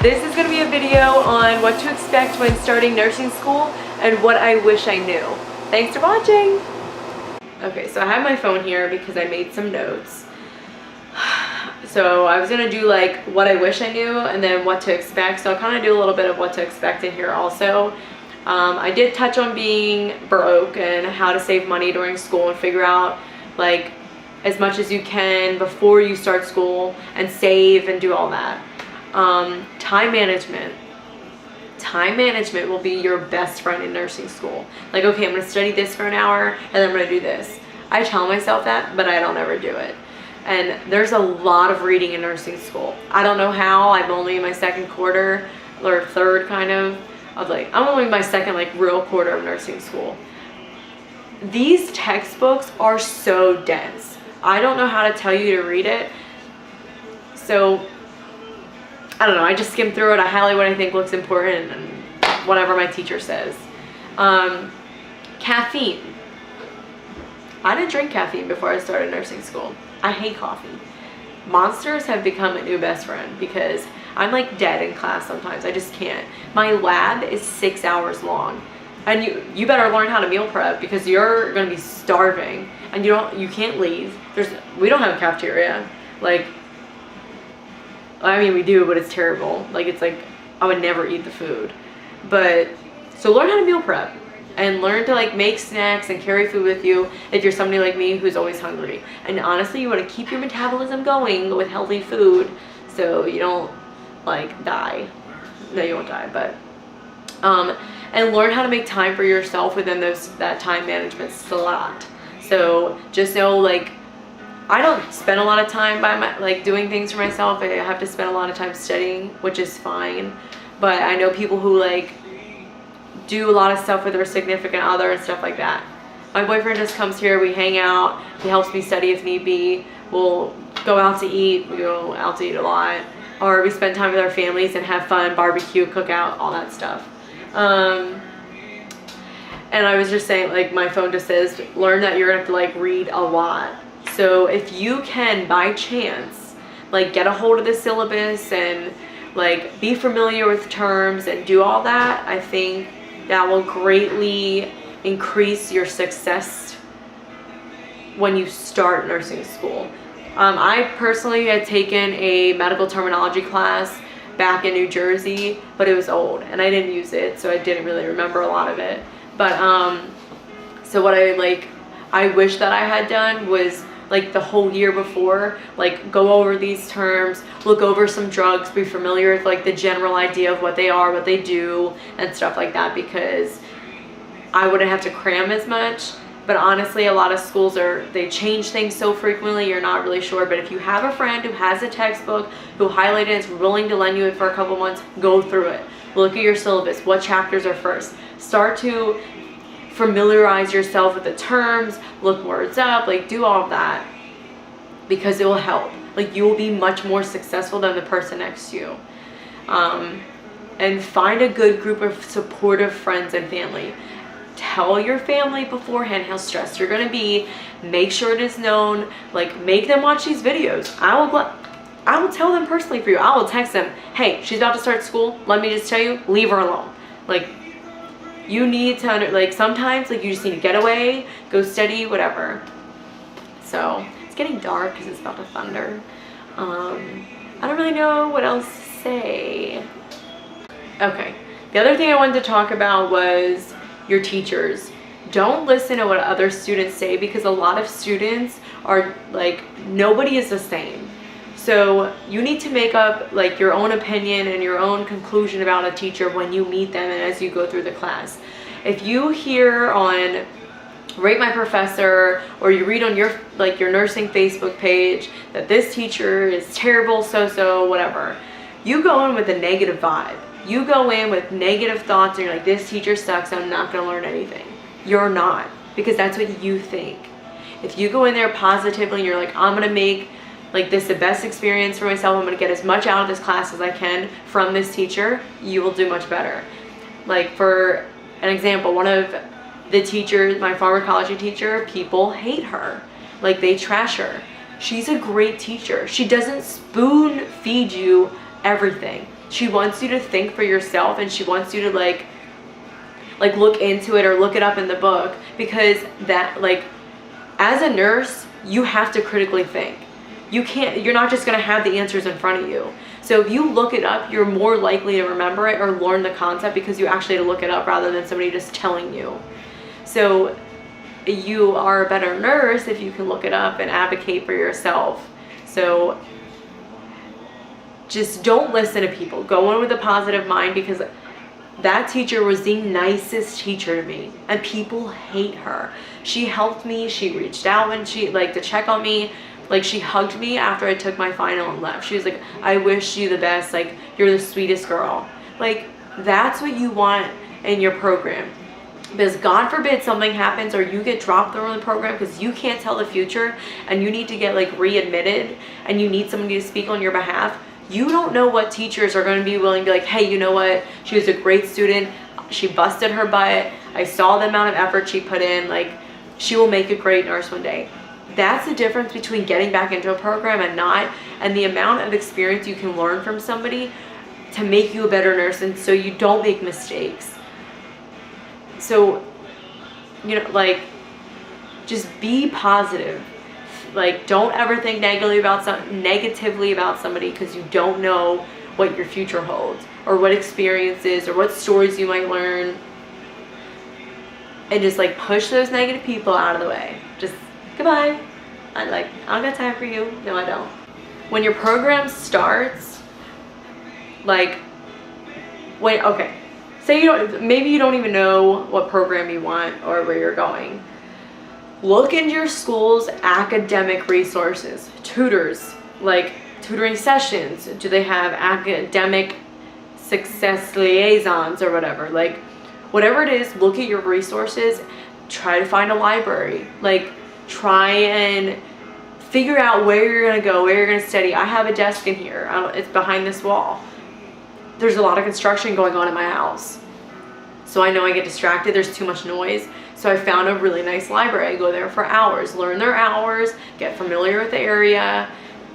This is going to be a video on what to expect when starting nursing school and what I wish I knew. Thanks for watching! Okay, so I have my phone here because I made some notes. So I was going to do like what I wish I knew and then what to expect. So I'll kind of do a little bit of what to expect in here also. I did touch on being broke and how to save money during school and figure out like as much as you can before you start school and save and do all that. Time management. Time management will be your best friend in nursing school. Like, okay, I'm going to study this for an hour and then I'm going to do this. I tell myself that, but I don't ever do it. And there's a lot of reading in nursing school. I don't know how. I'm only in my second quarter or third kind of like, I'm only in my second like real quarter of nursing school. These textbooks are so dense. I don't know how to tell you to read it. So I don't know, I just skim through it. I highlight what I think looks important and whatever my teacher says. Caffeine. I didn't drink caffeine before I started nursing school. I hate coffee. Monsters have become a new best friend because I'm like dead in class sometimes. I just can't. My lab is 6 hours long. And you better learn how to meal prep because you're gonna be starving and you can't leave. We don't have a cafeteria. Like, I mean, we do, but it's terrible. Like, it's like, I would never eat the food. But, so learn how to meal prep and learn to like make snacks and carry food with you if you're somebody like me who's always hungry. And honestly, you want to keep your metabolism going with healthy food so you don't like die. No, you won't die, but, and learn how to make time for yourself within that time management slot. So just know, like, I don't spend a lot of time doing things for myself. I have to spend a lot of time studying, which is fine. But I know people who like do a lot of stuff with their significant other and stuff like that. My boyfriend just comes here, we hang out, he helps me study if need be. We'll go out to eat, we go out to eat a lot. Or we spend time with our families and have fun, barbecue, cook out, all that stuff. And I was just saying, like, my phone just says, learn that you're gonna have to like read a lot. So if you can, by chance, like get a hold of the syllabus and like be familiar with terms and do all that, I think that will greatly increase your success when you start nursing school. I personally had taken a medical terminology class back in New Jersey, but it was old and I didn't use it, so I didn't really remember a lot of it. But so what I wish that I had done was like the whole year before, like go over these terms, look over some drugs, be familiar with like the general idea of what they are, what they do, and stuff like that, because I wouldn't have to cram as much. But honestly, a lot of schools they change things so frequently, you're not really sure. But if you have a friend who has a textbook, who highlighted it, is willing to lend you it for a couple months, go through it. Look at your syllabus, what chapters are first. Start to familiarize yourself with the terms, look words up, like do all of that, because it will help. Like, you will be much more successful than the person next to you. And find a good group of supportive friends and family. Tell your family beforehand how stressed you're gonna be. Make sure it is known. Like, make them watch these videos. I will tell them personally for you. I will text them, hey, she's about to start school. Let me just tell you, leave her alone. Like, you need to, like, sometimes, like, you just need to get away, go study, whatever. So, it's getting dark because it's about to thunder. I don't really know what else to say. Okay, the other thing I wanted to talk about was your teachers. Don't listen to what other students say, because a lot of students are, like, nobody is the same. So you need to make up like your own opinion and your own conclusion about a teacher when you meet them and as you go through the class. If you hear on Rate My Professor, or you read on your nursing Facebook page that this teacher is terrible, so whatever, you go in with a negative vibe. You go in with negative thoughts and you're like, this teacher sucks, I'm not gonna learn anything. You're not, because that's what you think. If you go in there positively and you're like, I'm gonna make like this the best experience for myself, I'm gonna get as much out of this class as I can from this teacher, you will do much better. Like, for an example, one of the teachers, my pharmacology teacher, people hate her. Like, they trash her. She's a great teacher. She doesn't spoon feed you everything. She wants you to think for yourself, and she wants you to like look into it or look it up in the book, because that, like, as a nurse, you have to critically think. You're not just going to have the answers in front of you. So if you look it up, you're more likely to remember it or learn the concept because you actually had to look it up rather than somebody just telling you. So you are a better nurse if you can look it up and advocate for yourself. So just don't listen to people. Go in with a positive mind, because that teacher was the nicest teacher to me, and people hate her. She helped me. She reached out when she, like, to check on me. Like, she hugged me after I took my final and left. She was like, I wish you the best. Like, you're the sweetest girl. Like, that's what you want in your program. Because God forbid something happens or you get dropped from the program because you can't tell the future and you need to get, like, readmitted and you need somebody to speak on your behalf. You don't know what teachers are going to be willing to be like, hey, you know what? She was a great student. She busted her butt. I saw the amount of effort she put in. Like, she will make a great nurse one day. That's the difference between getting back into a program and not, and the amount of experience you can learn from somebody to make you a better nurse, and so you don't make mistakes. So, you know, like, just be positive. Like, don't ever think negatively about somebody, because you don't know what your future holds or what experiences or what stories you might learn. And just, like, push those negative people out of the way. Just goodbye. I don't got time for you. No, I don't. When your program starts, like, okay, say maybe you don't even know what program you want or where you're going. Look into your school's academic resources, tutors, like tutoring sessions. Do they have academic success liaisons or whatever? Like, whatever it is, look at your resources. Try to find a library. Like, try and figure out where you're going to go, where you're going to study. I have a desk in here. It's behind this wall. There's a lot of construction going on in my house, so I know I get distracted. There's too much noise. So I found a really nice library. I go there for hours, learn their hours, get familiar with the area.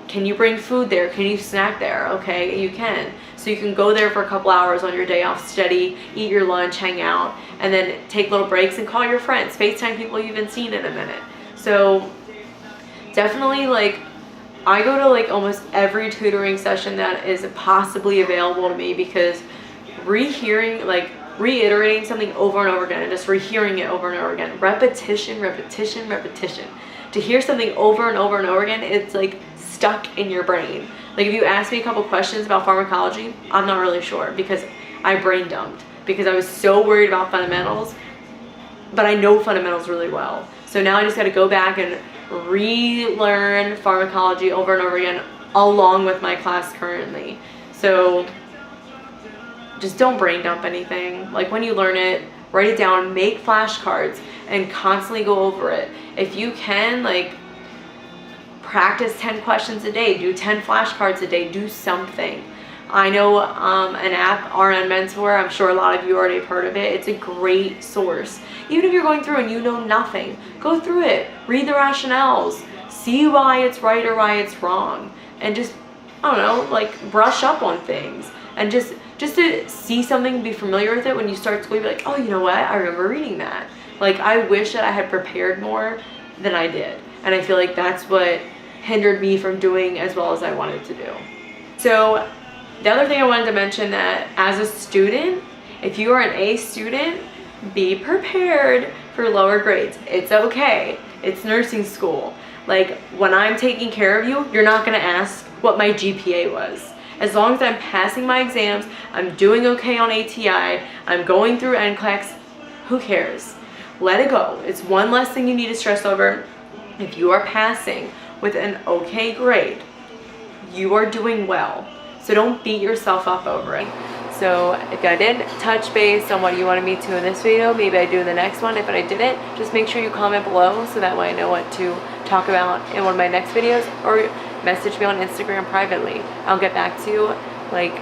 Can you bring food there? Can you snack there? Okay, you can. So you can go there for a couple hours on your day off, study, eat your lunch, hang out, and then take little breaks and call your friends, FaceTime people you haven't seen in a minute. So definitely, like, I go to, like, almost every tutoring session that is possibly available to me, because reiterating something over and over again and just rehearing it over and over again. Repetition. To hear something over and over and over again, it's like stuck in your brain. Like, if you ask me a couple questions about pharmacology, I'm not really sure, because I brain dumped because I was so worried about fundamentals, but I know fundamentals really well. So now I just got to go back and relearn pharmacology over and over again along with my class currently. So just don't brain dump anything. Like, when you learn it, write it down, make flashcards, and constantly go over it. If you can, like, practice 10 questions a day, do 10 flashcards a day, do something. I know an app, RN Mentor, I'm sure a lot of you already have heard of it. It's a great source. Even if you're going through and you know nothing, go through it, read the rationales, see why it's right or why it's wrong, and just, I don't know, like, brush up on things. And just to see something, be familiar with it, when you start school, you'll be like, oh, you know what, I remember reading that. Like, I wish that I had prepared more than I did. And I feel like that's what hindered me from doing as well as I wanted to do. So the other thing I wanted to mention, that as a student, if you are an A student, be prepared for lower grades. It's okay. It's nursing school. Like, when I'm taking care of you, you're not going to ask what my GPA was. As long as I'm passing my exams, I'm doing okay on ATI, I'm going through NCLEX, who cares? Let it go. It's one less thing you need to stress over. If you are passing with an okay grade, you are doing well. So don't beat yourself up over it. So if I didn't touch base on what you wanted me to in this video, maybe I do in the next one. If I didn't, just make sure you comment below so that way I know what to talk about in one of my next videos, or message me on Instagram privately. I'll get back to you. Like,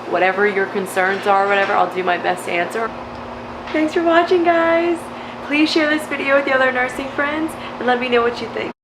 whatever your concerns are, whatever, I'll do my best to answer. Thanks for watching, guys. Please share this video with your other nursing friends and let me know what you think.